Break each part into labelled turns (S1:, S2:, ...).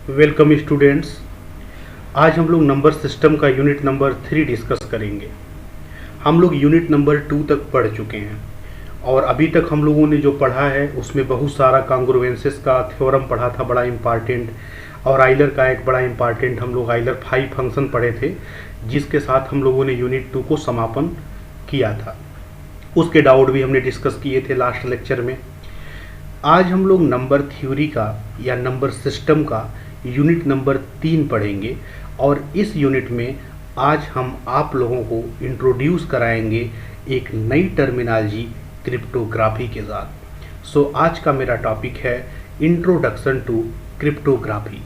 S1: Welcome students. आज हम लोग नंबर सिस्टम का यूनिट नंबर 3 डिस्कस करेंगे। हम लोग यूनिट नंबर 2 तक पढ़ चुके हैं और अभी तक हम लोगों ने जो पढ़ा है उसमें बहुत सारा कॉन्ग्रुएंसेस का थ्योरम पढ़ा था, बड़ा इम्पॉर्टेंट, और आइलर का एक बड़ा इम्पॉर्टेंट हम लोग आइलर 5 फंक्शन पढ़े थे, जिसके साथ हम लोगों ने यूनिट 2 को समापन किया था। उसके डाउट भी हमने डिस्कस किए थे लास्ट लेक्चर में। आज हम लोग नंबर थ्योरी का या नंबर सिस्टम का यूनिट नंबर 3 पढ़ेंगे और इस यूनिट में आज हम आप लोगों को इंट्रोड्यूस कराएंगे एक नई टर्मिनोलॉजी क्रिप्टोग्राफी के साथ। सो आज का मेरा टॉपिक है इंट्रोडक्शन टू क्रिप्टोग्राफी।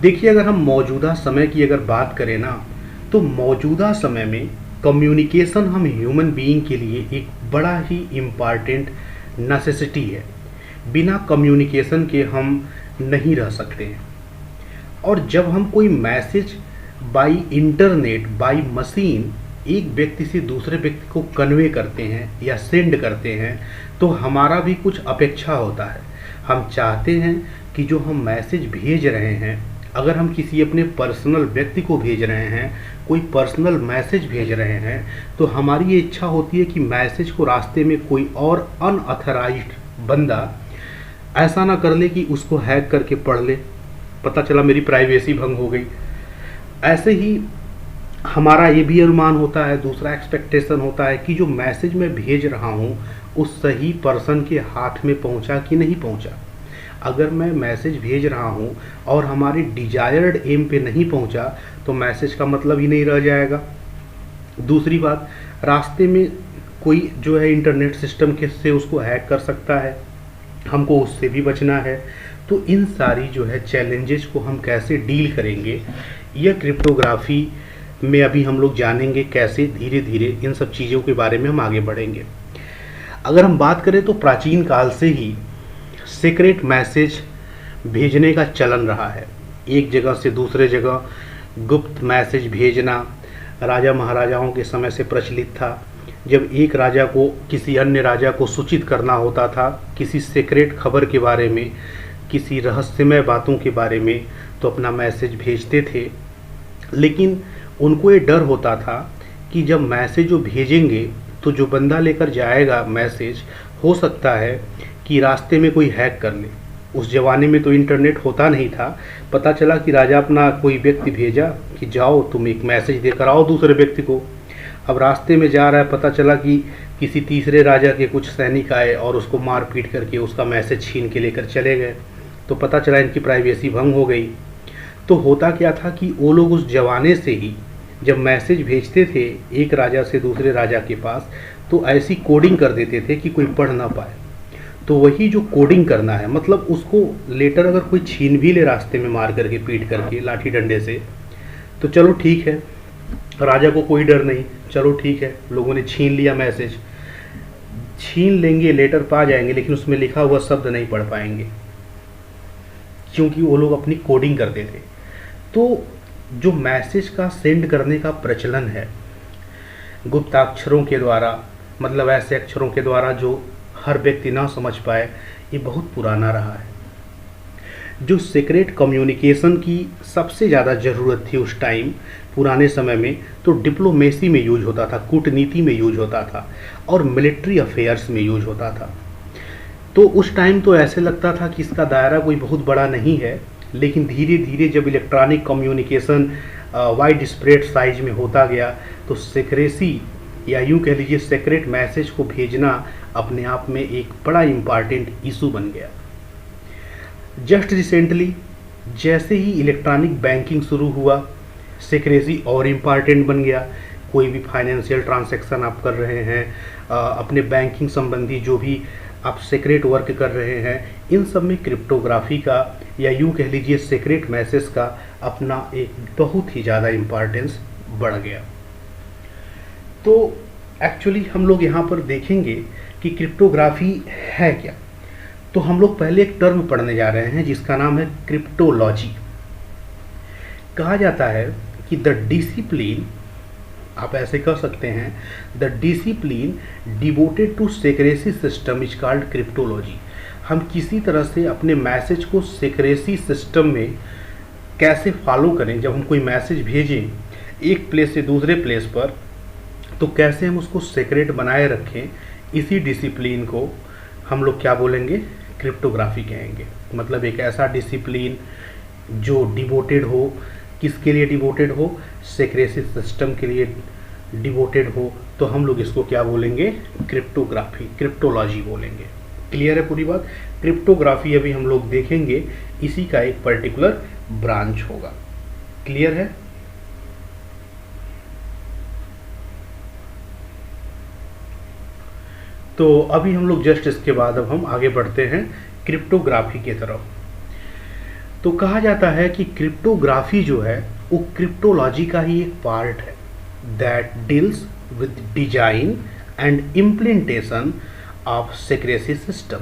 S1: देखिए, अगर हम मौजूदा समय की अगर बात करें ना, तो मौजूदा समय में कम्युनिकेशन हम ह्यूमन बीइंग के लिए एक बड़ा ही इम्पॉर्टेंट नेसेसिटी है। बिना कम्युनिकेशन के हम नहीं रह सकते हैं। और जब हम कोई message bye internet, by machine एक व्यक्ति से दूसरे व्यक्ति को कन्वे करते हैं या सेंड करते हैं, तो हमारा भी कुछ अपेक्षा होता है। हम चाहते हैं कि जो हम मैसेज भेज रहे हैं, अगर हम किसी अपने पर्सनल व्यक्ति को भेज रहे हैं, कोई पर्सनल मैसेज भेज रहे हैं, तो हमारी ये इच्छा होती है कि मैसेज को रास्ते में कोई और अनऑथराइज्ड बंदा ऐसा ना कर ले कि उसको हैक करके पढ़ ले, पता चला मेरी प्राइवेसी भंग हो गई। ऐसे ही हमारा ये भी अनुमान होता है, दूसरा एक्सपेक्टेशन होता है कि जो मैसेज मैं भेज रहा हूँ उस सही पर्सन के हाथ में पहुँचा कि नहीं पहुँचा। अगर मैं मैसेज भेज रहा हूँ और हमारी डिजायर्ड एम पे नहीं पहुँचा तो मैसेज का मतलब ही नहीं रह जाएगा। दूसरी बात, रास्ते में कोई जो है इंटरनेट सिस्टम के से उसको हैक कर सकता है, हमको उससे भी बचना है। तो इन सारी जो है चैलेंजेस को हम कैसे डील करेंगे, यह क्रिप्टोग्राफी में अभी हम लोग जानेंगे। कैसे धीरे धीरे इन सब चीज़ों के बारे में हम आगे बढ़ेंगे। अगर हम बात करें तो प्राचीन काल से ही सीक्रेट मैसेज भेजने का चलन रहा है। एक जगह से दूसरे जगह गुप्त मैसेज भेजना राजा महाराजाओं के समय से प्रचलित था। जब एक राजा को किसी अन्य राजा को सूचित करना होता था किसी सीक्रेट खबर के बारे में, किसी रहस्यमय बातों के बारे में, तो अपना मैसेज भेजते थे। लेकिन उनको ये डर होता था कि जब मैसेज जो भेजेंगे तो जो बंदा लेकर जाएगा मैसेज, हो सकता है कि रास्ते में कोई हैक कर ले। उस ज़माने में तो इंटरनेट होता नहीं था। पता चला कि राजा अपना कोई व्यक्ति भेजा कि जाओ तुम एक मैसेज देकर आओ दूसरे व्यक्ति को। अब रास्ते में जा रहा है, पता चला कि किसी तीसरे राजा के कुछ सैनिक आए और उसको मार पीट करके उसका मैसेज छीन के लेकर चले गए। तो पता चला इनकी प्राइवेसी भंग हो गई। तो होता क्या था कि वो लोग उस जमाने से ही जब मैसेज भेजते थे एक राजा से दूसरे राजा के पास, तो ऐसी कोडिंग कर देते थे कि कोई पढ़ ना पाए। तो वही जो कोडिंग करना है, मतलब उसको लेटर अगर कोई छीन भी ले रास्ते में मार करके, पीट करके, लाठी डंडे से, तो चलो ठीक है, राजा को कोई डर नहीं, चलो ठीक है, लोगों ने छीन लिया मैसेज। छीन लेंगे, लेटर पा जाएंगे, लेकिन उसमें लिखा हुआ शब्द नहीं पढ़ पाएंगे क्योंकि वो लोग अपनी कोडिंग करते थे। तो जो मैसेज का सेंड करने का प्रचलन है गुप्ताक्षरों के द्वारा, मतलब ऐसे अक्षरों के द्वारा जो हर व्यक्ति ना समझ पाए, ये बहुत पुराना रहा है। जो सीक्रेट कम्युनिकेशन की सबसे ज़्यादा ज़रूरत थी उस टाइम पुराने समय में, तो डिप्लोमेसी में यूज होता था, कूटनीति में यूज होता था और मिलिट्री अफेयर्स में यूज होता था। तो उस टाइम तो ऐसे लगता था कि इसका दायरा कोई बहुत बड़ा नहीं है, लेकिन धीरे धीरे जब electronic communication wide spread size में होता गया, तो सीक्रेसी या यूँ कह लीजिए सीक्रेट मैसेज को भेजना अपने आप में एक बड़ा इम्पॉर्टेंट इशू बन गया। जस्ट रिसेंटली जैसे ही इलेक्ट्रॉनिक बैंकिंग शुरू हुआ, सीक्रेसी और इम्पॉर्टेंट बन गया। कोई भी फाइनेंशियल ट्रांजैक्शन आप कर रहे हैं, अपने बैंकिंग संबंधी जो भी आप सीक्रेट वर्क कर रहे हैं, इन सब में क्रिप्टोग्राफी का या यूँ कह लीजिए सीक्रेट मैसेज का अपना एक बहुत ही ज़्यादा इम्पॉर्टेंस बढ़ गया। तो एक्चुअली हम लोग यहाँ पर देखेंगे कि क्रिप्टोग्राफी है क्या। तो हम लोग पहले एक टर्म पढ़ने जा रहे हैं जिसका नाम है क्रिप्टोलॉजी। कहा जाता है कि द डिसिप्लिन, आप ऐसे कह सकते हैं, the discipline devoted to secrecy system is called cryptology. हम किसी तरह से अपने मैसेज को सीक्रेसी सिस्टम में कैसे फॉलो करें। जब हम कोई मैसेज भेजें एक प्लेस से दूसरे प्लेस पर, तो कैसे हम उसको सीक्रेट बनाए रखें, इसी डिसिप्लिन को हम लोग क्या बोलेंगे, क्रिप्टोग्राफी कहेंगे। मतलब एक ऐसा डिसिप्लिन जो डिवोटेड हो, किसके लिए डिवोटेड हो, सीक्रेसी सिस्टम के लिए डिवोटेड हो, तो हम लोग इसको क्या बोलेंगे, क्रिप्टोग्राफी, क्रिप्टोलॉजी बोलेंगे। क्लियर है पूरी बात। क्रिप्टोग्राफी अभी हम लोग देखेंगे, इसी का एक पर्टिकुलर ब्रांच होगा। क्लियर है। तो अभी हम लोग जस्ट इसके बाद अब हम आगे बढ़ते हैं क्रिप्टोग्राफी की तरफ। तो कहा जाता है कि क्रिप्टोग्राफी जो है वो क्रिप्टोलॉजी का ही एक पार्ट है, that deals with design and implementation of secrecy system,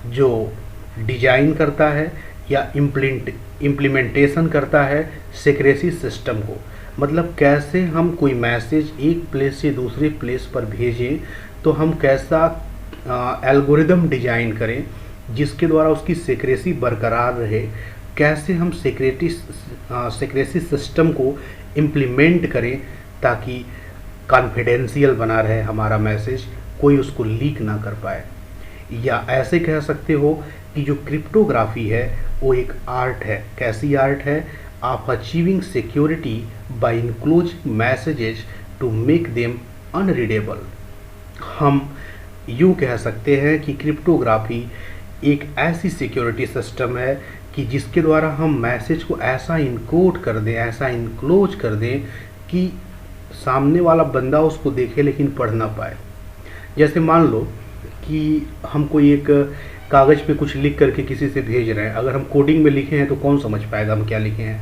S1: जो डिजाइन करता है या इम्प्लीमेंटेशन करता है सीक्रेसी सिस्टम को। मतलब कैसे हम कोई मैसेज एक प्लेस से दूसरे प्लेस पर भेजें, तो हम कैसा एल्गोरिदम डिजाइन करें जिसके द्वारा उसकी सीक्रेसी बरकरार रहे, कैसे हम सीक्रेसी सिस्टम को इम्प्लीमेंट करें ताकि कॉन्फिडेंशियल बना रहे हमारा मैसेज, कोई उसको लीक ना कर पाए। या ऐसे कह सकते हो कि जो क्रिप्टोग्राफी है वो एक आर्ट है। कैसी आर्ट है, of achieving security by enclosing messages to make them unreadable. हम यूँ कह सकते हैं कि क्रिप्टोग्राफी एक ऐसी सिक्योरिटी सिस्टम है कि जिसके द्वारा हम मैसेज को ऐसा इनकोड कर दें, ऐसा इनक्लोज कर दें कि सामने वाला बंदा उसको देखे लेकिन पढ़ ना पाए। जैसे मान लो कि हम कोई एक कागज़ पे कुछ लिख करके किसी से भेज रहे हैं, अगर हम कोडिंग में लिखे हैं तो कौन समझ पाएगा हम क्या लिखे हैं,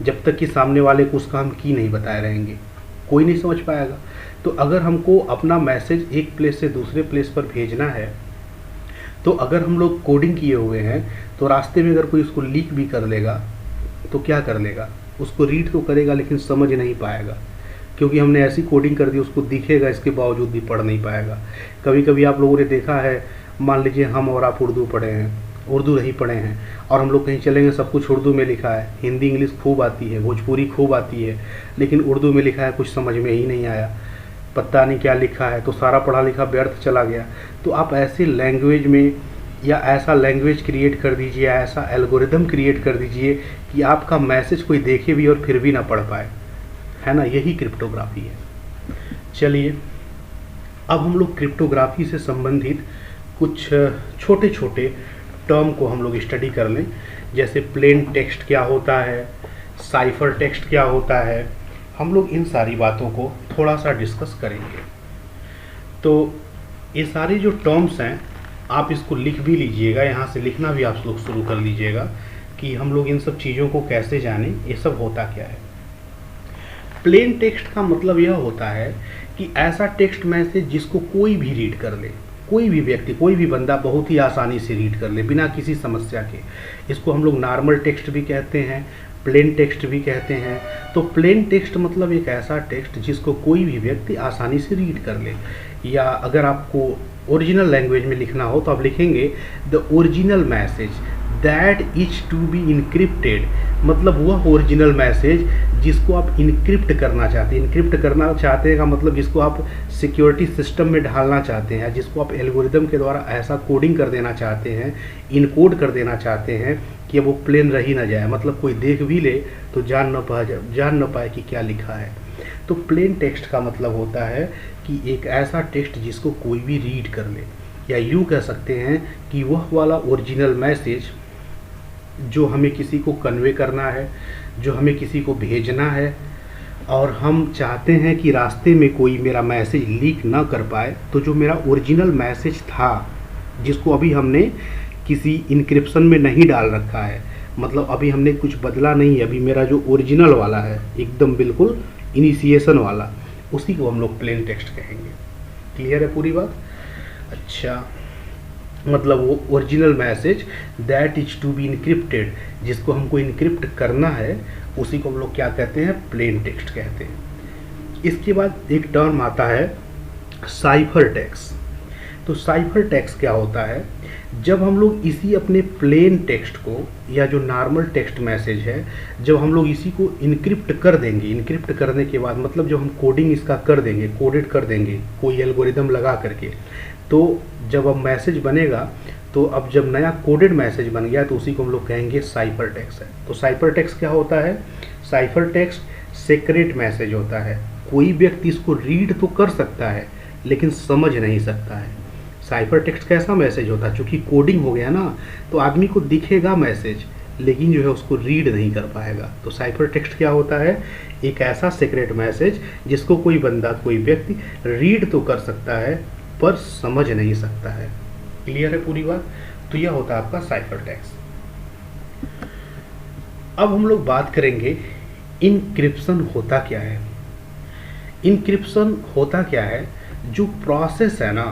S1: जब तक कि सामने वाले को उसका हम की नहीं बताए रहेंगे, कोई नहीं समझ पाएगा। तो अगर हमको अपना मैसेज एक प्लेस से दूसरे प्लेस पर भेजना है, तो अगर हम लोग कोडिंग किए हुए हैं तो रास्ते में अगर कोई उसको लीक भी कर लेगा तो क्या कर लेगा, उसको रीड तो करेगा लेकिन समझ नहीं पाएगा, क्योंकि हमने ऐसी कोडिंग कर दी उसको दिखेगा, इसके बावजूद भी पढ़ नहीं पाएगा। कभी कभी आप लोगों ने देखा है, मान लीजिए हम और आप उर्दू पढ़े हैं, उर्दू नहीं पढ़े हैं, और हम लोग कहीं चलेंगे सब कुछ उर्दू में लिखा है, हिंदी इंग्लिश खूब आती है, भोजपुरी खूब आती है, लेकिन उर्दू में लिखा है कुछ समझ में ही नहीं आया, पता नहीं क्या लिखा है, तो सारा पढ़ा लिखा व्यर्थ चला गया। तो आप ऐसे लैंग्वेज में या ऐसा लैंग्वेज क्रिएट कर दीजिए, ऐसा एल्गोरिदम क्रिएट कर दीजिए कि आपका मैसेज कोई देखे भी और फिर भी ना पढ़ पाए, है ना। यही क्रिप्टोग्राफी है। चलिए अब हम लोग क्रिप्टोग्राफी से संबंधित कुछ छोटे छोटे टर्म को हम लोग स्टडी कर लें। जैसे प्लेन टेक्स्ट क्या होता है, साइफर टेक्स्ट क्या होता है, हम लोग इन सारी बातों को थोड़ा सा डिस्कस करेंगे। तो ये सारी जो टर्म्स हैं आप इसको लिख भी लीजिएगा, यहाँ से लिखना भी आप लोग शुरू कर लीजिएगा कि हम लोग इन सब चीज़ों को कैसे जानें, ये सब होता क्या है। प्लेन टेक्स्ट का मतलब यह होता है कि ऐसा टेक्स्ट मैसेज जिसको कोई भी रीड कर ले, कोई भी व्यक्ति, कोई भी बंदा बहुत ही आसानी से रीड कर ले बिना किसी समस्या के। इसको हम लोग नॉर्मल टेक्स्ट भी कहते हैं, प्लेन टेक्स्ट भी कहते हैं। तो प्लेन टेक्स्ट मतलब एक ऐसा टेक्स्ट जिसको कोई भी व्यक्ति आसानी से रीड कर ले। या अगर आपको ओरिजिनल लैंग्वेज में लिखना हो तो आप लिखेंगे the original message that is to be encrypted, मतलब वह ओरिजिनल मैसेज जिसको आप इनक्रिप्ट करना चाहते हैं। इनक्रिप्ट करना चाहते हैं का मतलब जिसको आप सिक्योरिटी सिस्टम में ढालना चाहते हैं, जिसको आप एल्गोरिदम के द्वारा ऐसा कोडिंग कर देना चाहते हैं, इनकोड कर देना चाहते हैं कि अब वो प्लेन रह ही ना जाए, मतलब कोई देख भी ले तो जान न पाए कि क्या लिखा है। तो प्लेन टेक्स्ट का मतलब होता है कि एक ऐसा टेक्स्ट जिसको कोई भी रीड कर ले, या यूँ कह सकते हैं कि वह वाला ओरिजिनल मैसेज जो हमें किसी को कन्वे करना है, जो हमें किसी को भेजना है, और हम चाहते हैं कि रास्ते में कोई मेरा मैसेज लीक ना कर पाए, तो जो मेरा ओरिजिनल मैसेज था जिसको अभी हमने किसी इनक्रिप्शन में नहीं डाल रखा है, मतलब अभी हमने कुछ बदला नहीं, अभी मेरा जो ओरिजिनल वाला है एकदम बिल्कुल इनिशिएशन वाला, उसी को हम लोग प्लेन टेक्स्ट कहेंगे। क्लियर है पूरी बात। अच्छा, मतलब वो original message that is to be encrypted, जिसको हमको इनक्रिप्ट करना है, उसी को हम लोग क्या कहते हैं, प्लेन टेक्स्ट कहते हैं। इसके बाद एक टर्म आता है साइफर टेक्स्ट। तो साइफर टेक्स्ट क्या होता है, जब हम लोग इसी अपने प्लेन टेक्स्ट को या जो नॉर्मल टेक्स्ट मैसेज है, जब हम लोग इसी को इनक्रिप्ट कर देंगे, इनक्रिप्ट करने के बाद मतलब जब हम कोडिंग इसका कर देंगे, कोडेड कर देंगे कोई एल्गोरिदम लगा करके, तो जब अब मैसेज बनेगा, तो अब जब नया कोडेड मैसेज बन गया तो उसी को हम लोग कहेंगे साइफर टेक्स्ट है। तो साइफर टेक्स्ट क्या होता है, साइफर टेक्स्ट सीक्रेट मैसेज होता है। कोई व्यक्ति इसको रीड तो कर सकता है लेकिन समझ नहीं सकता है। साइफर टेक्स्ट कैसा मैसेज होता है, चूँकि कोडिंग हो गया ना, तो आदमी को दिखेगा मैसेज लेकिन जो है उसको रीड नहीं कर पाएगा। तो साइफर टेक्स्ट क्या होता है, एक ऐसा सीक्रेट मैसेज जिसको कोई बंदा, कोई व्यक्ति रीड तो कर सकता है पर समझ नहीं सकता है। क्लियर है पूरी बात। तो यह होता है आपका साइफर टेक्स्ट। अब हम लोग बात करेंगे इनक्रिप्शन होता क्या है। इनक्रिप्शन होता क्या है, जो प्रोसेस है ना,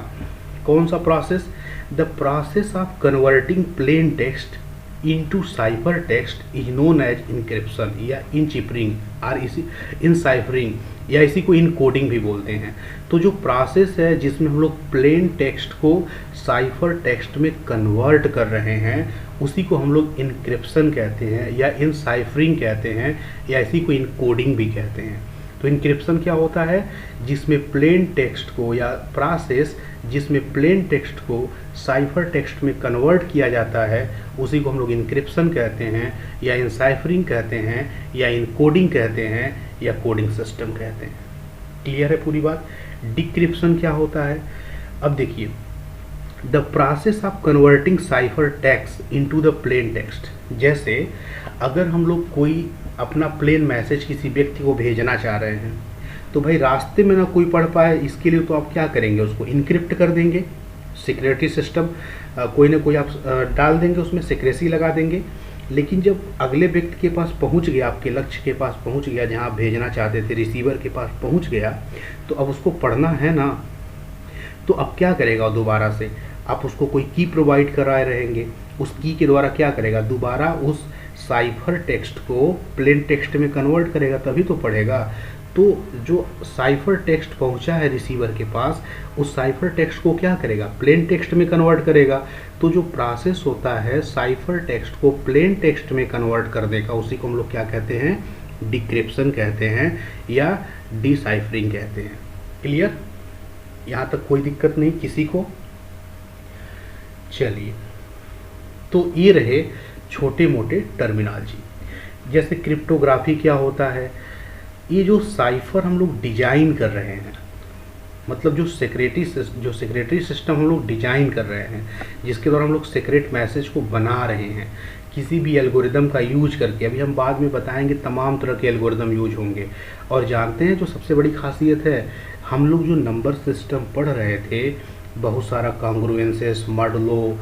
S1: कौन सा process, the process of converting plain text into cipher text is known as encryption या इनचिपरिंग और इसी इनसाइफरिंग या इसी को इनकोडिंग भी बोलते हैं। तो जो प्रोसेस है जिसमें हम लोग प्लेन टेक्स्ट को साइफर टेक्स्ट में कन्वर्ट कर रहे हैं, उसी को हम लोग इनक्रिप्शन कहते हैं या इनसाइफरिंग कहते हैं या इसी को इनकोडिंग भी कहते हैं। तो इनक्रिप्शन क्या होता है, जिसमें प्लेन टेक्स्ट को या प्रोसेस जिसमें प्लेन टेक्स्ट को साइफर टेक्स्ट में कन्वर्ट किया जाता है, उसी को हम लोग इनक्रिप्शन कहते हैं या इनसाइफरिंग कहते हैं या इनकोडिंग कहते हैं या कोडिंग सिस्टम कहते हैं। क्लियर है पूरी बात। डिक्रिप्शन क्या होता है, अब देखिए, the process of converting cipher text into the plain text. जैसे अगर हम लोग कोई अपना प्लेन मैसेज किसी व्यक्ति को भेजना चाह रहे हैं, तो भाई रास्ते में ना कोई पढ़ पाए, इसके लिए तो आप क्या करेंगे, उसको इनक्रिप्ट कर देंगे, सिक्योरिटी सिस्टम कोई ना कोई आप डाल देंगे, उसमें सिक्रेसी लगा देंगे। लेकिन जब अगले व्यक्ति के पास पहुंच गया, आपके लक्ष्य के पास पहुंच गया, जहां आप भेजना चाहते थे, रिसीवर के पास पहुंच गया, तो अब उसको पढ़ना है ना, तो अब क्या करेगा, दोबारा से आप उसको कोई की प्रोवाइड कराए रहेंगे, उस की के द्वारा क्या करेगा, दोबारा उस साइफर टेक्स्ट को प्लेन टेक्स्ट में कन्वर्ट करेगा, तभी तो पढ़ेगा। तो जो साइफर टेक्स्ट पहुंचा है रिसीवर के पास, उस साइफर टेक्स्ट को क्या करेगा, प्लेन टेक्स्ट में कन्वर्ट करेगा। तो जो प्रोसेस होता है साइफर टेक्स्ट को प्लेन टेक्स्ट में कन्वर्ट कर देगा, उसी को हम लोग क्या कहते हैं, डिक्रिप्शन कहते हैं या डिसाइफरिंग कहते हैं। क्लियर, यहाँ तक कोई दिक्कत नहीं किसी को। चलिए, तो ये रहे छोटे मोटे टर्मिनोलॉजी। जैसे क्रिप्टोग्राफी क्या होता है, ये जो साइफर हम लोग डिजाइन कर रहे हैं, मतलब जो सिक्रेटरी सिस्टम हम लोग डिजाइन कर रहे हैं, जिसके द्वारा हम लोग सीक्रेट मैसेज को बना रहे हैं किसी भी एल्गोरिदम का यूज करके। अभी हम बाद में बताएंगे, तमाम तरह के एल्गोरिदम यूज होंगे। और जानते हैं जो सबसे बड़ी खासियत है, हम लोग जो नंबर सिस्टम पढ़ रहे थे, बहुत सारा कांग्रुएंसेस, मॉडुलो,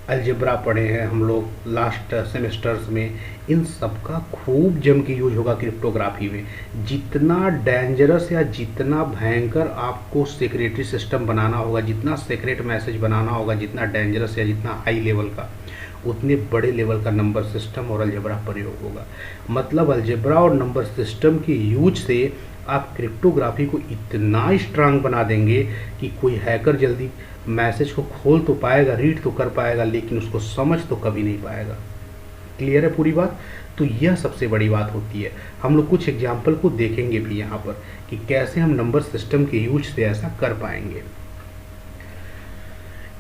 S1: अलजेब्रा पढ़े हैं हम लोग लास्ट सेमेस्टर्स में, इन सब का खूब जम के यूज होगा क्रिप्टोग्राफी में। जितना डेंजरस या जितना भयंकर आपको सिक्योरिटी सिस्टम बनाना होगा, जितना सीक्रेट मैसेज बनाना होगा, जितना डेंजरस या जितना हाई लेवल का, उतने बड़े लेवल का नंबर सिस्टम और अलजेब्रा प्रयोग होगा। मतलब अलजेब्रा और नंबर सिस्टम के यूज से आप क्रिप्टोग्राफी को इतना स्ट्रांग बना देंगे कि कोई हैकर जल्दी मैसेज को खोल तो पाएगा, रीड तो कर पाएगा, लेकिन उसको समझ तो कभी नहीं पाएगा। क्लियर है पूरी बात। तो यह सबसे बड़ी बात होती है। हम लोग कुछ एग्जाम्पल को देखेंगे भी यहाँ पर कि कैसे हम नंबर सिस्टम के यूज से ऐसा कर पाएंगे।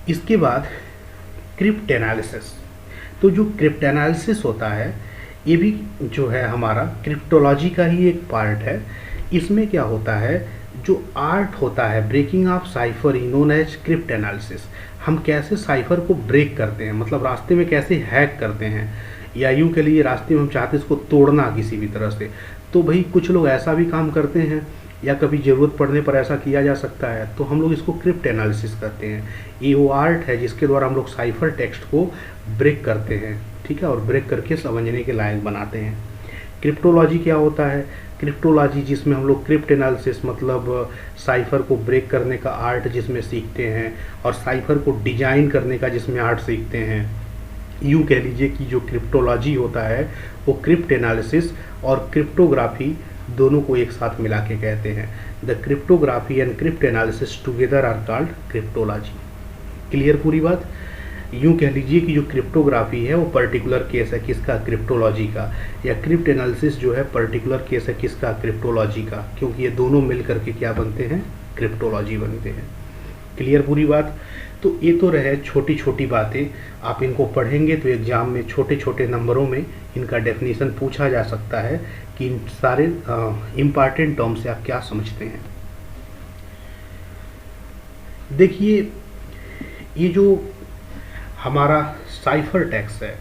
S1: इसके बाद क्रिप्ट एनालिसिस। तो जो क्रिप्ट एनालिसिस होता है, ये भी जो है हमारा क्रिप्टोलॉजी का ही एक पार्ट है। इसमें क्या होता है, जो आर्ट होता है breaking of cipher is known as cryptanalysis. हम कैसे साइफर को ब्रेक करते हैं, मतलब रास्ते में कैसे हैक करते हैं, या यूँ के लिए रास्ते में हम चाहते हैं इसको तोड़ना किसी भी तरह से। तो भाई कुछ लोग ऐसा भी काम करते हैं, या कभी ज़रूरत पड़ने पर ऐसा किया जा सकता है, तो हम लोग इसको क्रिप्ट एनालिसिस करते हैं। ये वो आर्ट है जिसके द्वारा हम लोग साइफर टेक्स्ट को ब्रेक करते हैं, ठीक है, और ब्रेक करके समझने के लायक बनाते हैं। क्रिप्टोलॉजी क्या होता है, क्रिप्टोलॉजी जिसमें हम लोग क्रिप्ट एनालिसिस मतलब साइफर को ब्रेक करने का आर्ट जिसमें सीखते हैं, और साइफर को डिजाइन करने का जिसमें आर्ट सीखते हैं। यूँ कह लीजिए कि जो क्रिप्टोलॉजी होता है वो क्रिप्ट एनालिसिस और क्रिप्टोग्राफी दोनों को एक साथ मिला के कहते हैं। The cryptography and cryptanalysis together are called cryptology. Clear पूरी बात। यूँ कह लीजिए कि जो क्रिप्टोग्राफी है वो पर्टिकुलर केस है किसका, क्रिप्टोलॉजी का, या क्रिप्ट एनालिसिस जो है पर्टिकुलर केस है किसका, क्रिप्टोलॉजी का, क्योंकि ये दोनों मिल करके क्या बनते हैं, क्रिप्टोलॉजी बनते हैं। क्लियर पूरी बात। तो ये तो रहे छोटी छोटी बातें, आप इनको पढ़ेंगे तो एग्जाम में छोटे छोटे नंबरों में इनका डेफिनेशन पूछा जा सकता है कि इन सारे इम्पॉर्टेंट टर्म से आप क्या समझते हैं। देखिए, ये जो हमारा साइफर टेक्स्ट है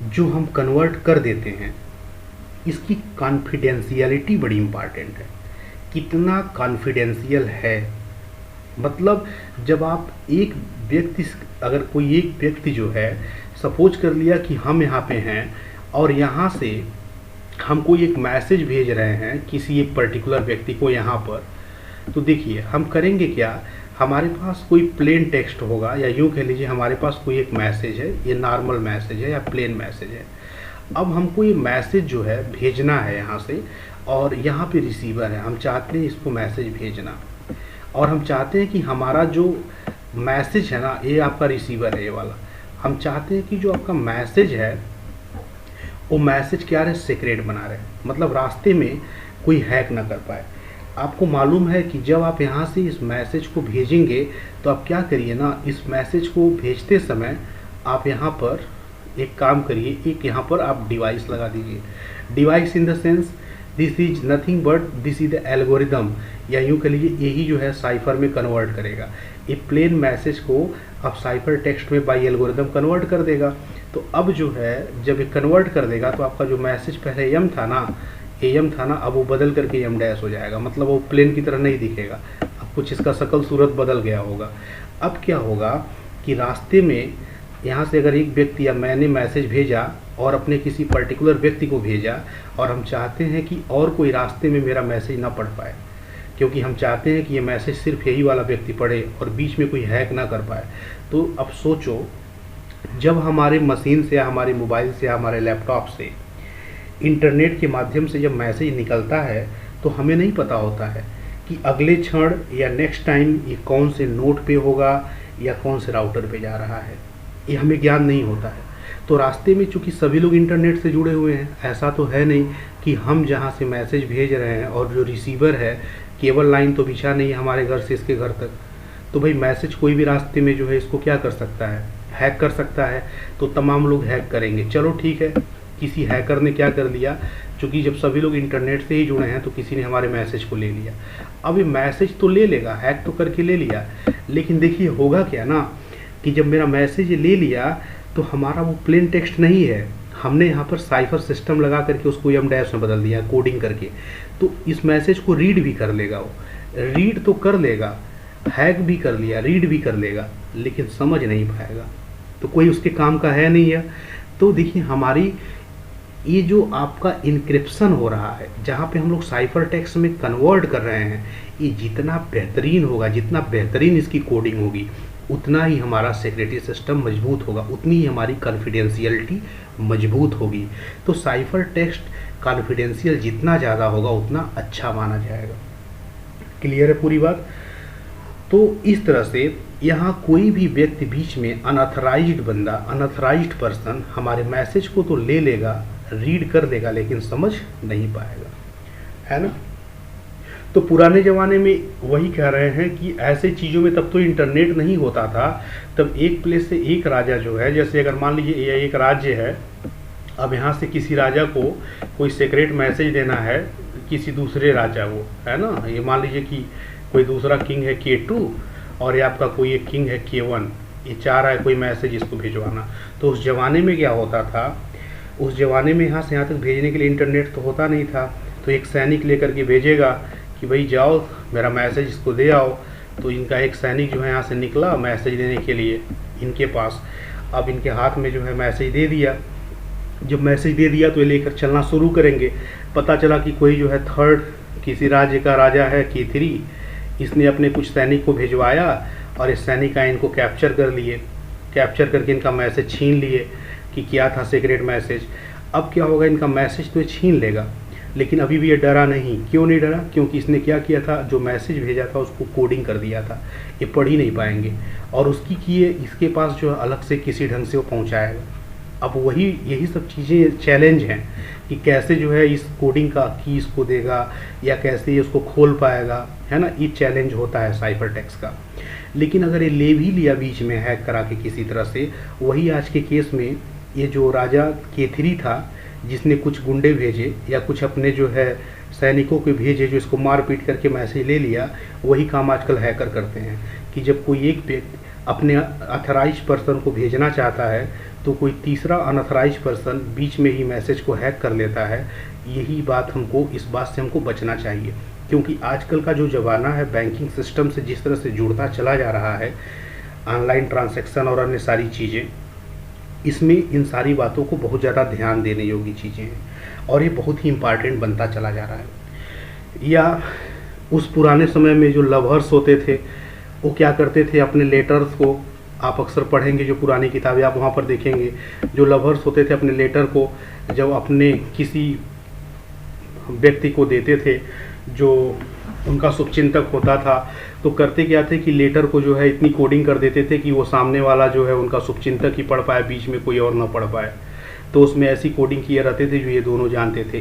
S1: जो हम कन्वर्ट कर देते हैं, इसकी कॉन्फिडेंशियलिटी बड़ी इम्पॉर्टेंट है। कितना कॉन्फिडेंशियल है, मतलब जब आप एक व्यक्ति, अगर कोई एक व्यक्ति जो है, सपोज कर लिया कि हम यहाँ पे हैं और यहाँ से हम कोई एक मैसेज भेज रहे हैं किसी एक पर्टिकुलर व्यक्ति को यहाँ पर, तो देखिए हम करेंगे क्या, हमारे पास कोई प्लेन टेक्स्ट होगा, या यूँ कह लीजिए हमारे पास कोई एक मैसेज है, ये नॉर्मल मैसेज है या प्लेन मैसेज है। अब हमको ये मैसेज जो है भेजना है यहाँ से, और यहाँ पे रिसीवर है, हम चाहते हैं इसको मैसेज भेजना, और हम चाहते हैं कि हमारा जो मैसेज है ना, ये आपका रिसीवर है ये वाला, हम चाहते हैं कि जो आपका मैसेज है वो मैसेज क्या रहे, सीक्रेट बना रहे, मतलब रास्ते में कोई हैक ना कर पाए। आपको मालूम है कि जब आप यहाँ से इस मैसेज को भेजेंगे तो आप क्या करिए ना, इस मैसेज को भेजते समय आप यहाँ पर एक काम करिए, एक यहाँ पर आप डिवाइस लगा दीजिए। Device in the sense this is nothing but this is the algorithm, या यूँ कह लीजिए यही जो है साइफर में कन्वर्ट करेगा। एक प्लेन मैसेज को अब साइफर टेक्स्ट में बाई एल्गोरिदम कन्वर्ट कर देगा। तो अब जो है जब ये कन्वर्ट कर देगा तो आपका जो मैसेज पहले एम था ना, अब वो बदल करके एम डैश हो जाएगा, मतलब वो प्लेन की तरह नहीं दिखेगा, अब कुछ इसका शक्ल सूरत बदल गया होगा। अब क्या होगा कि रास्ते में यहाँ से अगर एक व्यक्ति या मैंने मैसेज भेजा और अपने किसी पर्टिकुलर व्यक्ति को भेजा, और हम चाहते हैं कि और कोई रास्ते में मेरा मैसेज ना पढ़ पाए, क्योंकि हम चाहते हैं कि ये मैसेज सिर्फ यही वाला व्यक्ति पढ़े और बीच में कोई हैक ना कर पाए। तो अब सोचो, जब हमारे मशीन से या हमारे मोबाइल से या हमारे लैपटॉप से इंटरनेट के माध्यम से जब मैसेज निकलता है तो हमें नहीं पता होता है कि अगले क्षण या नेक्स्ट टाइम ये कौन से नोड पे होगा या कौन से राउटर पे जा रहा है, ये हमें ज्ञान नहीं होता है। तो रास्ते में चूँकि सभी लोग इंटरनेट से जुड़े हुए हैं, ऐसा तो है नहीं कि हम जहाँ से मैसेज भेज रहे हैं और जो रिसीवर है केबल लाइन तो बिछा नहीं है हमारे घर से इसके घर तक, तो भाई मैसेज कोई भी रास्ते में जो है इसको क्या कर सकता है, हैक कर सकता है। तो तमाम लोग हैक करेंगे, चलो ठीक है, किसी हैकर ने क्या कर लिया, चूँकि जब सभी लोग इंटरनेट से ही जुड़े हैं तो किसी ने हमारे मैसेज को ले लिया। अब ये मैसेज तो ले लेगा, हैक तो करके ले लिया, लेकिन देखिए होगा क्या ना कि जब मेरा मैसेज ले लिया तो हमारा वो प्लेन टेक्स्ट नहीं है, हमने यहाँ पर साइफर सिस्टम लगा करके उसको एम डैश में बदल दिया कोडिंग करके। तो इस मैसेज को रीड भी कर लेगा, वो रीड तो कर लेगा, हैक भी कर लिया, रीड भी कर लेगा, लेकिन समझ नहीं पाएगा, तो कोई उसके काम का है नहीं है। तो देखिए हमारी ये जो आपका इनक्रिप्शन हो रहा है, जहाँ पे हम लोग साइफर टेक्स्ट में कन्वर्ट कर रहे हैं, ये जितना बेहतरीन होगा, जितना बेहतरीन इसकी कोडिंग होगी, उतना ही हमारा सिक्योरिटी सिस्टम मजबूत होगा, उतनी ही हमारी कॉन्फिडेंशियलिटी मजबूत होगी। तो साइफर टेक्स्ट कॉन्फिडेंशियल जितना ज़्यादा होगा उतना अच्छा माना जाएगा। क्लियर है पूरी बात। तो इस तरह से यहाँ कोई भी व्यक्ति बीच में अनऑथराइज्ड बंदा, अनऑथराइज्ड पर्सन हमारे मैसेज को तो ले लेगा, रीड कर लेगा, लेकिन समझ नहीं पाएगा, है ना। तो पुराने ज़माने में वही कह रहे हैं कि ऐसे चीज़ों में तब तो इंटरनेट नहीं होता था, तब एक प्लेस से एक राजा जो है, जैसे अगर मान लीजिए ये एक राज्य है, अब यहाँ से किसी राजा को कोई सीक्रेट मैसेज देना है किसी दूसरे राजा को, है ना। ये मान लीजिए कि कोई दूसरा किंग है K2 और ये आपका कोई एक किंग है K1, ये चाह रहा है कोई मैसेज इसको भिजवाना। तो उस ज़माने में क्या होता था, उस ज़माने में यहाँ से यहाँ तक भेजने के लिए इंटरनेट तो होता नहीं था, तो एक सैनिक लेकर के भेजेगा कि भाई जाओ मेरा मैसेज इसको दे आओ। तो इनका एक सैनिक जो है यहाँ से निकला मैसेज देने के लिए इनके पास, अब इनके हाथ में जो है मैसेज दे दिया। जब मैसेज दे दिया तो ये लेकर चलना शुरू करेंगे। पता चला कि कोई जो है थर्ड किसी राज्य का राजा है K3, इसने अपने कुछ सैनिक को भिजवाया और इस सैनिक का इनको कैप्चर कर लिए, कैप्चर करके इनका मैसेज छीन लिए कि क्या था सीक्रेट मैसेज। अब क्या होगा, इनका मैसेज तो ये छीन लेगा, लेकिन अभी भी ये डरा नहीं। क्यों नहीं डरा? क्योंकि इसने क्या किया था, जो मैसेज भेजा था उसको कोडिंग कर दिया था, ये पढ़ ही नहीं पाएंगे, और उसकी की इसके पास जो अलग से किसी ढंग से वो पहुंचाएगा। अब वही यही सब चीज़ें चैलेंज हैं कि कैसे जो है इस कोडिंग का की इसको देगा या कैसे ये उसको खोल पाएगा, है ना, ये चैलेंज होता है साइफर टेक्स्ट का। लेकिन अगर ये ले भी लिया बीच में हैक करा के किसी तरह से, वही आज के केस में ये जो राजा K3 था जिसने कुछ गुंडे भेजे या कुछ अपने जो है सैनिकों के भेजे जो इसको मार पीट करके मैसेज ले लिया, वही काम आजकल हैकर करते हैं कि जब कोई एक व्यक्ति अपने अथराइज पर्सन को भेजना चाहता है तो कोई तीसरा अनअथराइज पर्सन बीच में ही मैसेज को हैक कर लेता है। यही बात हमको, इस बात से हमको बचना चाहिए, क्योंकि आजकल का जो ज़माना है बैंकिंग सिस्टम से जिस तरह से जुड़ता चला जा रहा है, ऑनलाइन ट्रांजैक्शन और अन्य सारी चीज़ें, इसमें इन सारी बातों को बहुत ज़्यादा ध्यान देने योग्य चीज़ें हैं और ये बहुत ही इम्पॉर्टेंट बनता चला जा रहा है। या उस पुराने समय में जो लवर्स होते थे वो क्या करते थे, अपने लेटर्स को, आप अक्सर पढ़ेंगे जो पुरानी किताबें आप वहाँ पर देखेंगे, जो लवर्स होते थे अपने लेटर को जब अपने किसी व्यक्ति को देते थे जो उनका शुभचिंतक होता था, तो करते क्या थे कि लेटर को जो है इतनी कोडिंग कर देते थे कि वो सामने वाला जो है उनका शुभचिंतक ही पढ़ पाए, बीच में कोई और ना पढ़ पाए। तो उसमें ऐसी कोडिंग किए रहते थे जो ये दोनों जानते थे।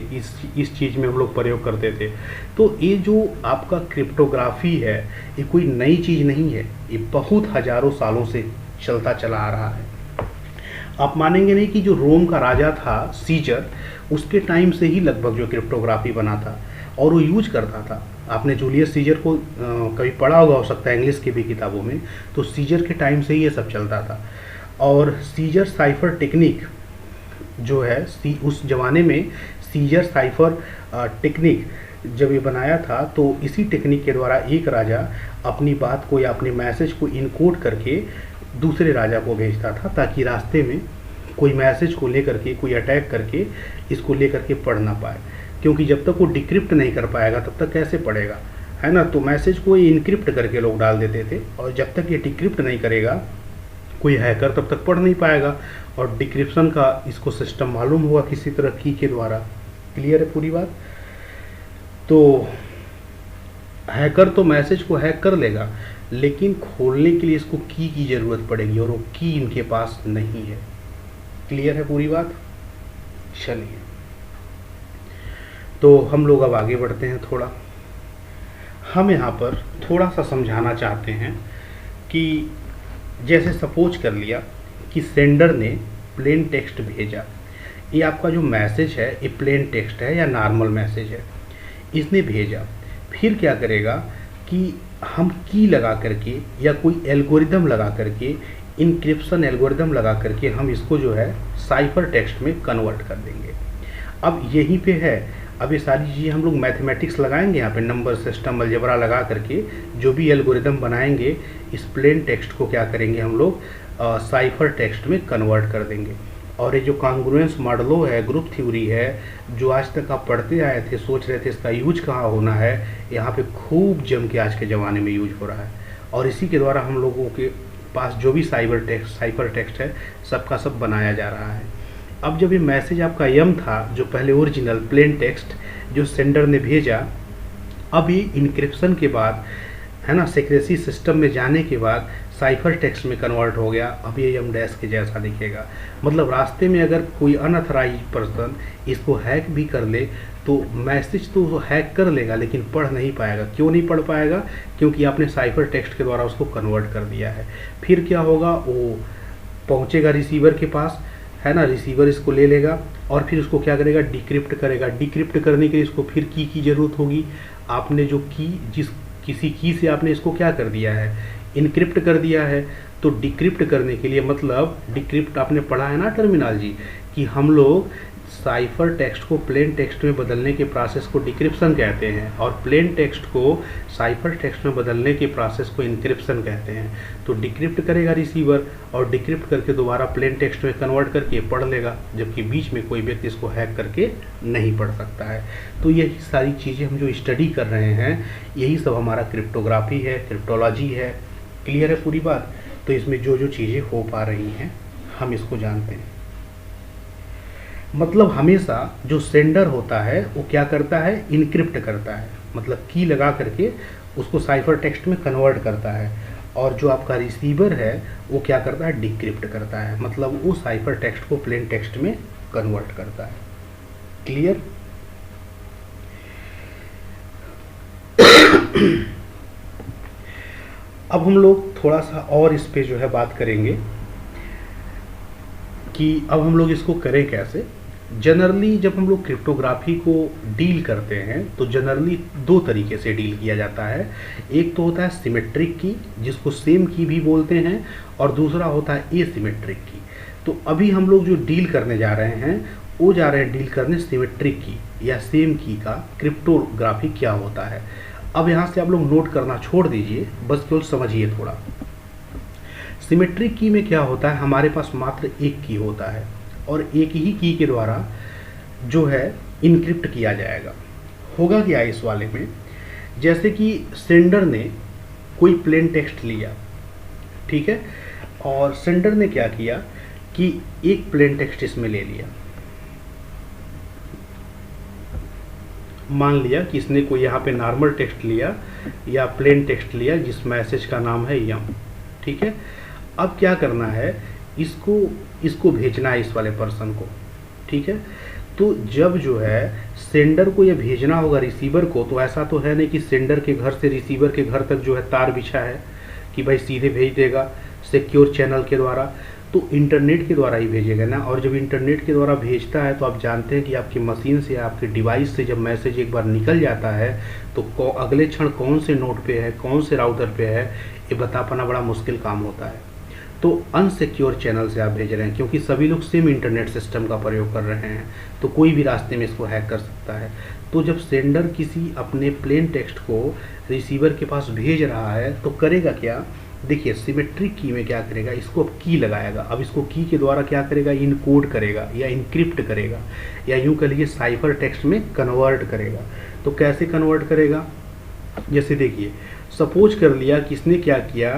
S1: इस चीज़ में हम लोग प्रयोग करते थे। तो ये जो आपका क्रिप्टोग्राफी है ये कोई नई चीज़ नहीं है, ये बहुत हजारों सालों से चलता चला आ रहा है। आप मानेंगे नहीं कि जो रोम का राजा था सीजर, उसके टाइम से ही लगभग जो क्रिप्टोग्राफी बना था और वो यूज करता था। आपने जूलियस सीजर को कभी पढ़ा होगा हो सकता है इंग्लिश की भी किताबों में, तो सीजर के टाइम से ही ये सब चलता था। और सीजर साइफर टेक्निक जो है उस ज़माने में सीजर साइफर टेक्निक जब ये बनाया था, तो इसी टेक्निक के द्वारा एक राजा अपनी बात को या अपने मैसेज को इनकोड करके दूसरे राजा को भेजता था, ताकि रास्ते में कोई मैसेज को लेकर के कोई अटैक करके इसको लेकर के पढ़ ना पाए। क्योंकि जब तक वो डिक्रिप्ट नहीं कर पाएगा तब तक कैसे पढ़ेगा, है ना। तो मैसेज को ये इनक्रिप्ट करके लोग डाल देते थे, और जब तक ये डिक्रिप्ट नहीं करेगा कोई हैकर तब तक पढ़ नहीं पाएगा। और डिक्रिप्शन का इसको सिस्टम मालूम हुआ किसी तरह की के द्वारा। क्लियर है पूरी बात? तो हैकर तो मैसेज को हैक कर लेगा, लेकिन खोलने के लिए इसको की ज़रूरत पड़ेगी और वो की इनके पास नहीं है। क्लियर है पूरी बात? चलिए, तो हम लोग अब आगे बढ़ते हैं। थोड़ा हम यहाँ पर थोड़ा सा समझाना चाहते हैं कि जैसे सपोज कर लिया कि सेंडर ने प्लेन टेक्स्ट भेजा। ये आपका जो मैसेज है ये प्लेन टेक्स्ट है या नॉर्मल मैसेज है, इसने भेजा। फिर क्या करेगा कि हम की लगा करके या कोई एल्गोरिदम लगा करके, इनक्रिप्शन एल्गोरिदम लगा करके हम इसको जो है साइफर टेक्स्ट में कन्वर्ट कर देंगे। अब यहीं पे है, अब ये सारी चीज़ें हम लोग मैथमेटिक्स लगाएंगे, यहाँ पे नंबर सिस्टम अलजेब्रा लगा करके जो भी एल्गोरिदम बनाएंगे, इस प्लेन टेक्स्ट को क्या करेंगे हम लोग साइफर टेक्स्ट में कन्वर्ट कर देंगे। और ये जो कॉन्ग्रुएंस मॉडलों है, ग्रुप थ्योरी है, जो आज तक आप पढ़ते आए थे, सोच रहे थे इसका यूज कहाँ होना है, यहाँ पे खूब जम के आज के ज़माने में यूज हो रहा है। और इसी के द्वारा हम लोगों के पास जो भी साइफर टेक्स्ट है सबका सब बनाया जा रहा है। अब जब ये मैसेज आपका यम था, जो पहले ओरिजिनल प्लेन टेक्स्ट जो सेंडर ने भेजा, अब ये इनक्रिप्शन के बाद, है ना, सेक्रेसी सिस्टम में जाने के बाद साइफर टेक्स्ट में कन्वर्ट हो गया। अब ये यम डैश के जैसा दिखेगा। मतलब रास्ते में अगर कोई अनअथराइज पर्सन इसको हैक भी कर ले तो मैसेज तो वो हैक कर लेगा लेकिन पढ़ नहीं पाएगा। क्यों नहीं पढ़ पाएगा? क्योंकि आपने साइफर टेक्स्ट के द्वारा उसको कन्वर्ट कर दिया है। फिर क्या होगा, वो पहुँचेगा रिसीवर के पास, है ना, रिसीवर इसको ले लेगा और फिर उसको क्या करेगा, डिक्रिप्ट करेगा। डिक्रिप्ट करने के लिए इसको फिर की ज़रूरत होगी। आपने जो किसी की से आपने इसको क्या कर दिया है, इनक्रिप्ट कर दिया है। तो डिक्रिप्ट करने के लिए, मतलब डिक्रिप्ट आपने पढ़ा है ना टर्मिनोलॉजी, कि हम लोग साइफर टेक्स्ट को प्लेन टेक्स्ट में बदलने के प्रोसेस को डिक्रिप्शन कहते हैं और प्लेन टेक्स्ट को साइफर टेक्स्ट में बदलने के प्रोसेस को इनक्रिप्शन कहते हैं। तो डिक्रिप्ट करेगा रिसीवर और डिक्रिप्ट करके दोबारा प्लेन टेक्स्ट में कन्वर्ट करके पढ़ लेगा, जबकि बीच में कोई व्यक्ति इसको हैक करके नहीं पढ़ सकता है। तो यही सारी चीज़ें हम जो स्टडी कर रहे हैं, यही सब हमारा क्रिप्टोग्राफी है, क्रिप्टोलॉजी है। क्लियर है पूरी बात? तो इसमें जो जो चीज़ें हो पा रही हैं हम इसको जानते हैं। मतलब हमेशा जो सेंडर होता है वो क्या करता है, इनक्रिप्ट करता है, मतलब की लगा करके उसको साइफर टेक्स्ट में कन्वर्ट करता है। और जो आपका रिसीवर है वो क्या करता है, डिक्रिप्ट करता है, मतलब वो साइफर टेक्स्ट को प्लेन टेक्स्ट में कन्वर्ट करता है। क्लियर? अब हम लोग थोड़ा सा और इस पे जो है बात करेंगे कि अब हम लोग इसको करें कैसे। जनरली जब हम लोग क्रिप्टोग्राफी को डील करते हैं तो जनरली दो तरीके से डील किया जाता है। एक तो होता है सिमेट्रिक की, जिसको सेम की भी बोलते हैं, और दूसरा होता है एसिमेट्रिक की। तो अभी हम लोग जो डील करने जा रहे हैं वो जा रहे हैं डील करने सिमेट्रिक की या सेम की का क्रिप्टोग्राफी क्या होता है। अब यहाँ से आप लोग नोट करना छोड़ दीजिए, बस केवल समझिए थोड़ा। सिमेट्रिक की में क्या होता है, हमारे पास मात्र एक की होता है और एक ही की के द्वारा जो है इनक्रिप्ट किया जाएगा। होगा क्या इस वाले में, जैसे कि सेंडर ने कोई प्लेन टेक्स्ट लिया, ठीक है, और सेंडर ने क्या किया कि एक प्लेन टेक्स्ट इसमें ले लिया। मान लिया कि इसने कोई यहाँ पे नॉर्मल टेक्स्ट लिया या प्लेन टेक्स्ट लिया जिस मैसेज का नाम है यम, ठीक है। अब क्या करना है, इसको भेजना है इस वाले पर्सन को, ठीक है। तो जब जो है सेंडर को ये भेजना होगा रिसीवर को, तो ऐसा तो है नहीं कि सेंडर के घर से रिसीवर के घर तक जो है तार बिछा है कि भाई सीधे भेज देगा सिक्योर चैनल के द्वारा, तो इंटरनेट के द्वारा ही भेजेगा ना। और जब इंटरनेट के द्वारा भेजता है तो आप जानते हैं कि आपकी मशीन से, आपके डिवाइस से जब मैसेज एक बार निकल जाता है तो अगले क्षण कौन से नोड पे है, कौन से राउटर पे है, ये बता पाना बड़ा मुश्किल काम होता है। तो अनसिक्योर चैनल से आप भेज रहे हैं, क्योंकि सभी लोग सेम इंटरनेट सिस्टम का प्रयोग कर रहे हैं, तो कोई भी रास्ते में इसको हैक कर सकता है। तो जब सेंडर किसी अपने प्लेन टेक्स्ट को रिसीवर के पास भेज रहा है तो करेगा क्या, देखिए सिमेट्रिक की में क्या करेगा, इसको अब की लगाएगा। अब इसको की के द्वारा क्या करेगा, इनकोड करेगा या इनक्रिप्ट करेगा, या यूँ कह लीजिए साइफर टेक्स्ट में कन्वर्ट करेगा। तो कैसे कन्वर्ट करेगा, जैसे देखिए सपोज कर लिया कि इसने क्या किया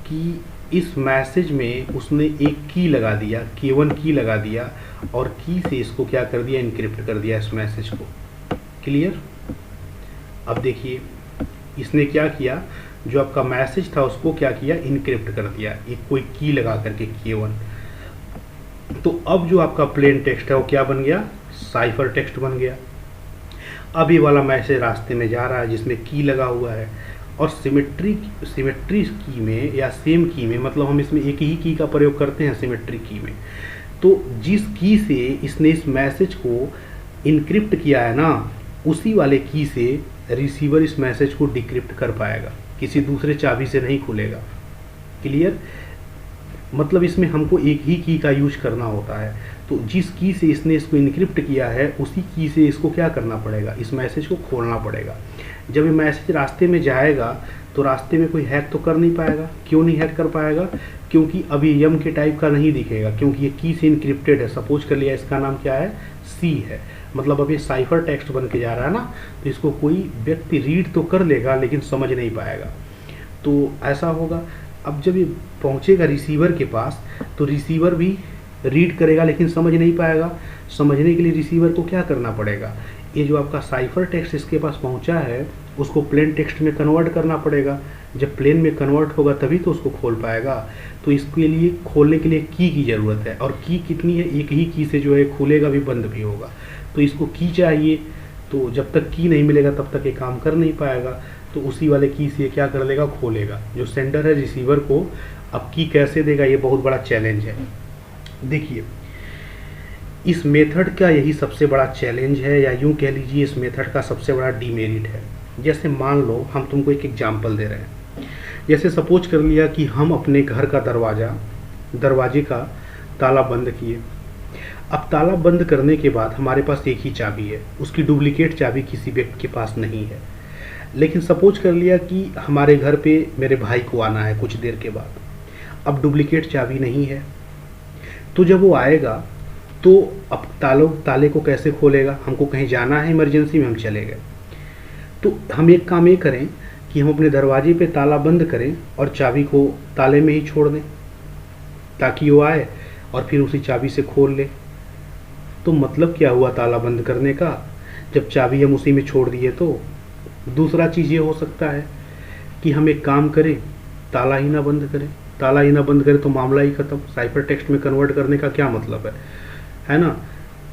S1: कि इस मैसेज में उसने एक की लगा दिया, K1 की लगा दिया, और की से इसको क्या कर दिया, इनक्रिप्ट कर दिया इस मैसेज को। क्लियर? अब देखिए इसने क्या किया, जो आपका मैसेज था उसको क्या किया, इनक्रिप्ट कर दिया एक कोई की लगा करके K1। तो अब जो आपका प्लेन टेक्स्ट है वो क्या बन गया, साइफर टेक्स्ट बन गया। अब ये वाला मैसेज रास्ते में जा रहा है जिसमें की लगा हुआ है, और सिमेट्री की में या सेम की में, मतलब हम इसमें एक ही की का प्रयोग करते हैं सिमेट्रिक की में। तो जिस की से इसने इस मैसेज को इनक्रिप्ट किया है ना, उसी वाले की से रिसीवर इस मैसेज को डिक्रिप्ट कर पाएगा, किसी दूसरे चाबी से नहीं खुलेगा। क्लियर? मतलब इसमें हमको एक ही की का यूज करना होता है। तो जिस की से इसने इसको इनक्रिप्ट किया है उसी की से इसको क्या करना पड़ेगा, इस मैसेज को खोलना पड़ेगा। जब ये मैसेज रास्ते में जाएगा तो रास्ते में कोई हैक तो कर नहीं पाएगा। क्यों नहीं हैक कर पाएगा, क्योंकि अभी यम के टाइप का नहीं दिखेगा, क्योंकि ये की से इनक्रिप्टेड है। सपोज कर लिया इसका नाम क्या है, सी है, मतलब अब ये साइफर टेक्स्ट बन के जा रहा है ना, तो इसको कोई व्यक्ति रीड तो कर लेगा लेकिन समझ नहीं पाएगा। तो ऐसा होगा। अब जब ये पहुंचेगा रिसीवर के पास तो रिसीवर भी रीड करेगा लेकिन समझ नहीं पाएगा। समझने के लिए रिसीवर को क्या करना पड़ेगा, ये जो आपका साइफर टेक्स्ट इसके पास पहुंचा है उसको प्लेन टेक्स्ट में कन्वर्ट करना पड़ेगा। जब प्लेन में कन्वर्ट होगा तभी तो उसको खोल पाएगा। तो इसके लिए खोलने के लिए की ज़रूरत है, और की कितनी है, एक ही की से जो है खुलेगा भी बंद भी होगा। तो इसको की चाहिए, तो जब तक की नहीं मिलेगा तब तक ये काम कर नहीं पाएगा। तो उसी वाले की से क्या कर लेगा, खोलेगा। जो सेंडर है रिसीवर को अब की कैसे देगा, ये बहुत बड़ा चैलेंज है। देखिए इस मेथड का यही सबसे बड़ा चैलेंज है, या यूँ कह लीजिए इस मेथड का सबसे बड़ा डीमेरिट है। जैसे मान लो हम तुमको एक एग्जांपल दे रहे हैं। जैसे सपोज कर लिया कि हम अपने घर का दरवाजे का ताला बंद किए। अब ताला बंद करने के बाद हमारे पास एक ही चाबी है, उसकी डुप्लीकेट चाबी किसी व्यक्ति के पास नहीं है। लेकिन सपोज कर लिया कि हमारे घर पे मेरे भाई को आना है कुछ देर के बाद, अब डुप्लीकेट चाबी नहीं है। तो जब वो आएगा तो अब ताले को कैसे खोलेगा, हमको कहीं जाना है इमरजेंसी में, हम चले गए, तो हम एक काम ये करें कि हम अपने दरवाजे पे ताला बंद करें और चाबी को ताले में ही छोड़ दें ताकि वो आए और फिर उसी चाबी से खोल ले। तो मतलब क्या हुआ ताला बंद करने का, जब चाबी हम उसी में छोड़ दिए तो। दूसरा चीज़ ये हो सकता है कि हम एक काम करें, ताला ही ना बंद करें। ताला ही ना बंद करें तो मामला ही ख़त्म, साइफर टेक्स्ट में कन्वर्ट करने का क्या मतलब है ना।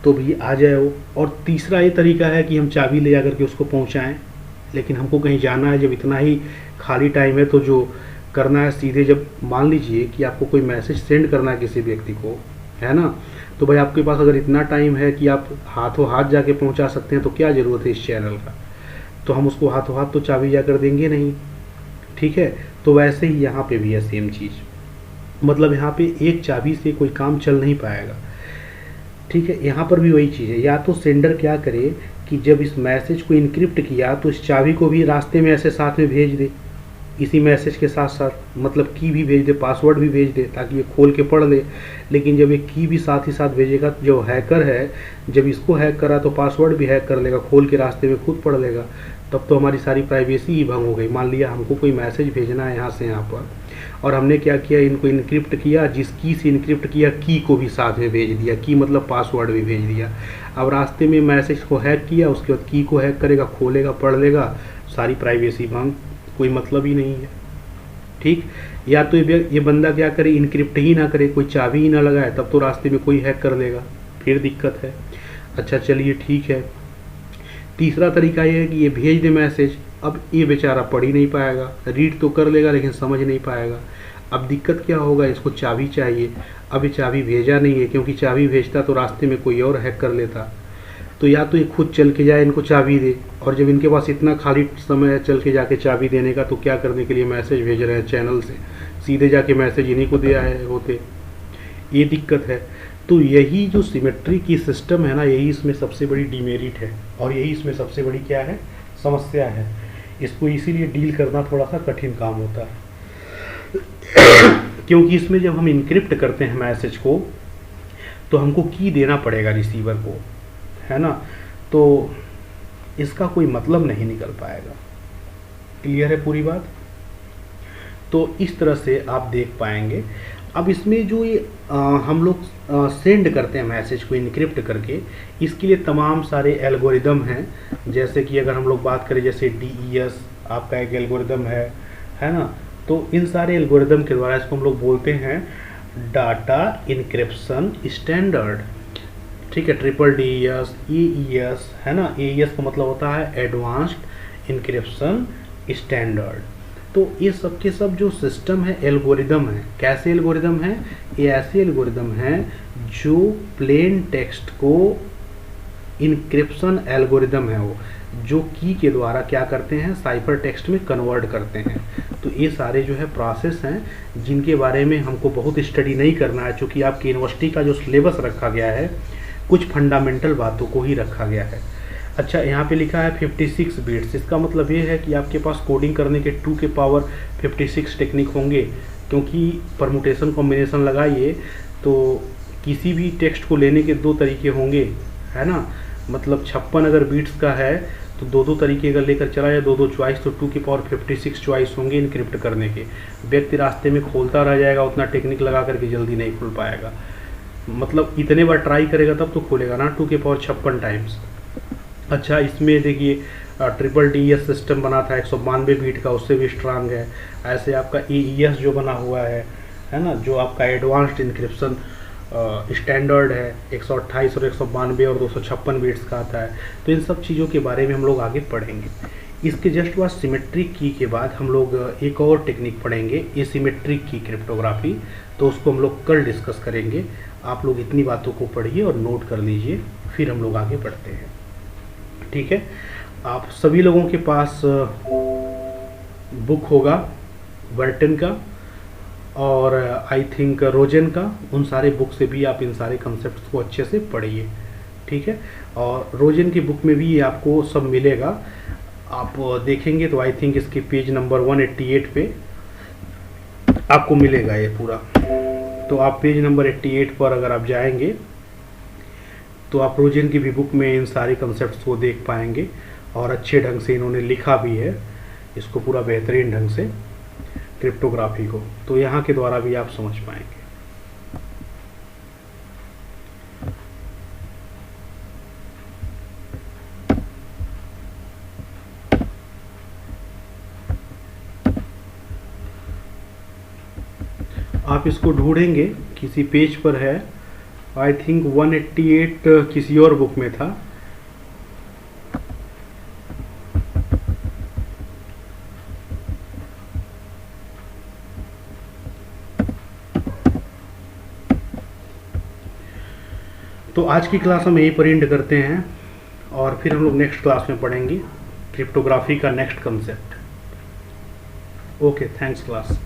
S1: तो भी आ जाए वो। और तीसरा ये तरीका है कि हम चाबी ले जाकर के उसको पहुंचाएं, लेकिन हमको कहीं जाना है, जब इतना ही खाली टाइम है तो जो करना है सीधे, जब मान लीजिए कि आपको कोई मैसेज सेंड करना है किसी व्यक्ति को, है ना, तो भाई आपके पास अगर इतना टाइम है कि आप हाथों हाथ जाके पहुंचा सकते हैं तो क्या ज़रूरत है इस चैनल का। तो हम उसको हाथों हाथ तो चाबी जाकर देंगे नहीं, ठीक है। तो वैसे ही यहाँ पे भी है सेम चीज़, मतलब यहाँ पे एक चाबी से कोई काम चल नहीं पाएगा, ठीक है। यहाँ पर भी वही चीज़ है, या तो सेंडर क्या करे कि जब इस मैसेज को इनक्रिप्ट किया तो इस चाबी को भी रास्ते में ऐसे साथ में भेज दे, इसी मैसेज के साथ साथ, मतलब की भी भेज दे, पासवर्ड भी भेज दे, ताकि ये खोल के पढ़ ले। लेकिन जब ये की भी साथ ही साथ भेजेगा, जो हैकर है जब इसको हैक करा तो पासवर्ड भी हैक कर लेगा, खोल के रास्ते में खुद पढ़ लेगा, तब तो हमारी सारी प्राइवेसी ही भंग हो गई। मान लिया हमको कोई मैसेज भेजना है यहाँ से यहाँ पर, और हमने क्या किया, इनको इनक्रिप्ट किया, जिस की से इनक्रिप्ट किया की को भी साथ में भेज दिया, की मतलब पासवर्ड भी भेज दिया। अब रास्ते में मैसेज को हैक किया, उसके बाद की को हैक करेगा, खोलेगा, पढ़ लेगा, सारी प्राइवेसी भंग, कोई मतलब ही नहीं है, ठीक। या तो ये बंदा क्या करे, इनक्रिप्ट ही ना करे, कोई चाबी ही ना लगाए, तब तो रास्ते में कोई हैक कर लेगा, फिर दिक्कत है। अच्छा चलिए ठीक है। तीसरा तरीका ये है कि ये भेज दे मैसेज, अब ये बेचारा पढ़ ही नहीं पाएगा, रीड तो कर लेगा लेकिन समझ नहीं पाएगा। अब दिक्कत क्या होगा, इसको चाबी चाहिए। अब ये चाबी भेजा नहीं है, क्योंकि चाबी भेजता तो रास्ते में कोई और हैक कर लेता। तो या तो ये खुद चल के जाए, इनको चाबी दे, और जब इनके पास इतना खाली समय है चल के जाके चाबी देने का, तो क्या करने के लिए मैसेज भेज रहे हैं चैनल से, सीधे जाके मैसेज इन्हीं को दे आए होते। ये दिक्कत है। तो यही जो सिमेट्री की सिस्टम है ना, यही इसमें सबसे बड़ी डिमेरिट है, और यही इसमें सबसे बड़ी क्या है, समस्या है। इसको इसीलिए डील करना थोड़ा सा कठिन काम होता है क्योंकि इसमें जब हम इनक्रिप्ट करते हैं मैसेज को, तो हमको की देना पड़ेगा रिसीवर को, है ना, तो इसका कोई मतलब नहीं निकल पाएगा। क्लियर है पूरी बात। तो इस तरह से आप देख पाएंगे। अब इसमें जो ये हम लोग सेंड करते हैं मैसेज को इनक्रिप्ट करके, इसके लिए तमाम सारे एल्गोरिदम हैं। जैसे कि अगर हम लोग बात करें, जैसे DES आपका एक एल्गोरिदम है ना, तो इन सारे एल्गोरिदम के द्वारा इसको हम लोग बोलते हैं डाटा इनक्रिप्शन स्टैंडर्ड, ठीक है। DES, AES, है ना। AES का मतलब होता है एडवांस्ड इनक्रिप्शन स्टैंडर्ड। तो ये सब के सब जो सिस्टम है, एल्गोरिदम है। कैसे एल्गोरिदम है, ये ऐसे एल्गोरिदम हैं जो प्लेन टेक्स्ट को, इनक्रिप्शन एल्गोरिदम है वो, जो की के द्वारा क्या करते हैं, साइफर टेक्स्ट में कन्वर्ट करते हैं। तो ये सारे जो है प्रोसेस हैं, जिनके बारे में हमको बहुत स्टडी नहीं करना है, चूँकि आपकी यूनिवर्सिटी का जो सिलेबस रखा गया है कुछ फंडामेंटल बातों को ही रखा गया है। अच्छा, यहाँ पे लिखा है 56 बिट्स, इसका मतलब ये है कि आपके पास कोडिंग करने के 2 के पावर 56 टेक्निक होंगे, क्योंकि परमुटेशन कॉम्बिनेशन लगाइए तो किसी भी टेक्स्ट को लेने के 2 तरीके होंगे, है ना। मतलब 56 अगर बीट्स का है तो 2 तरीके अगर लेकर चला जाए, 2 चॉइस, तो 2 की पावर 56 चॉइस होंगे इनक्रिप्ट करने के। व्यक्ति रास्ते में खोलता रह जाएगा, उतना टेक्निक लगा करके जल्दी नहीं खुल पाएगा। मतलब इतने बार ट्राई करेगा तब तो खोलेगा ना, 2 के पावर 56 टाइम्स। अच्छा, इसमें देखिए DES सिस्टम बना था 192 बीट का, उससे भी स्ट्रांग है। ऐसे आपका AES जो बना हुआ है ना, जो आपका एडवांस्ड इनक्रिप्शन स्टैंडर्ड है, 128 और 192 और 256 बीट्स का आता है। तो इन सब चीज़ों के बारे में हम लोग आगे पढ़ेंगे। इसके जस्ट बाद सिमेट्रिक की के बाद हम लोग एक और टेक्निक पढ़ेंगे, एसिमेट्रिक की क्रिप्टोग्राफी। तो उसको हम लोग कल डिस्कस करेंगे। आप लोग इतनी बातों को पढ़िए और नोट कर लीजिए, फिर हम लोग आगे बढ़ते हैं, ठीक है। आप सभी लोगों के पास बुक होगा वर्टन का और आई थिंक रोजन का, उन सारे बुक से भी आप इन सारे कंसेप्ट को अच्छे से पढ़िए, ठीक है। और रोजन की बुक में भी ये आपको सब मिलेगा, आप देखेंगे तो आई थिंक इसके पेज नंबर 188 पे आपको मिलेगा ये पूरा। तो आप पेज नंबर 88 पर अगर आप जाएंगे तो आप रोजन की भी बुक में इन सारे कंसेप्ट्स को देख पाएंगे, और अच्छे ढंग से इन्होंने लिखा भी है इसको पूरा बेहतरीन ढंग से, क्रिप्टोग्राफी को। तो यहाँ के द्वारा भी आप समझ पाएंगे। आप इसको ढूंढेंगे किसी पेज पर है, आई थिंक 188 किसी और बुक में था। तो आज की क्लास हम यहीं पर एंड करते हैं और फिर हम लोग नेक्स्ट क्लास में पढ़ेंगे क्रिप्टोग्राफी का next concept. Okay, thanks class.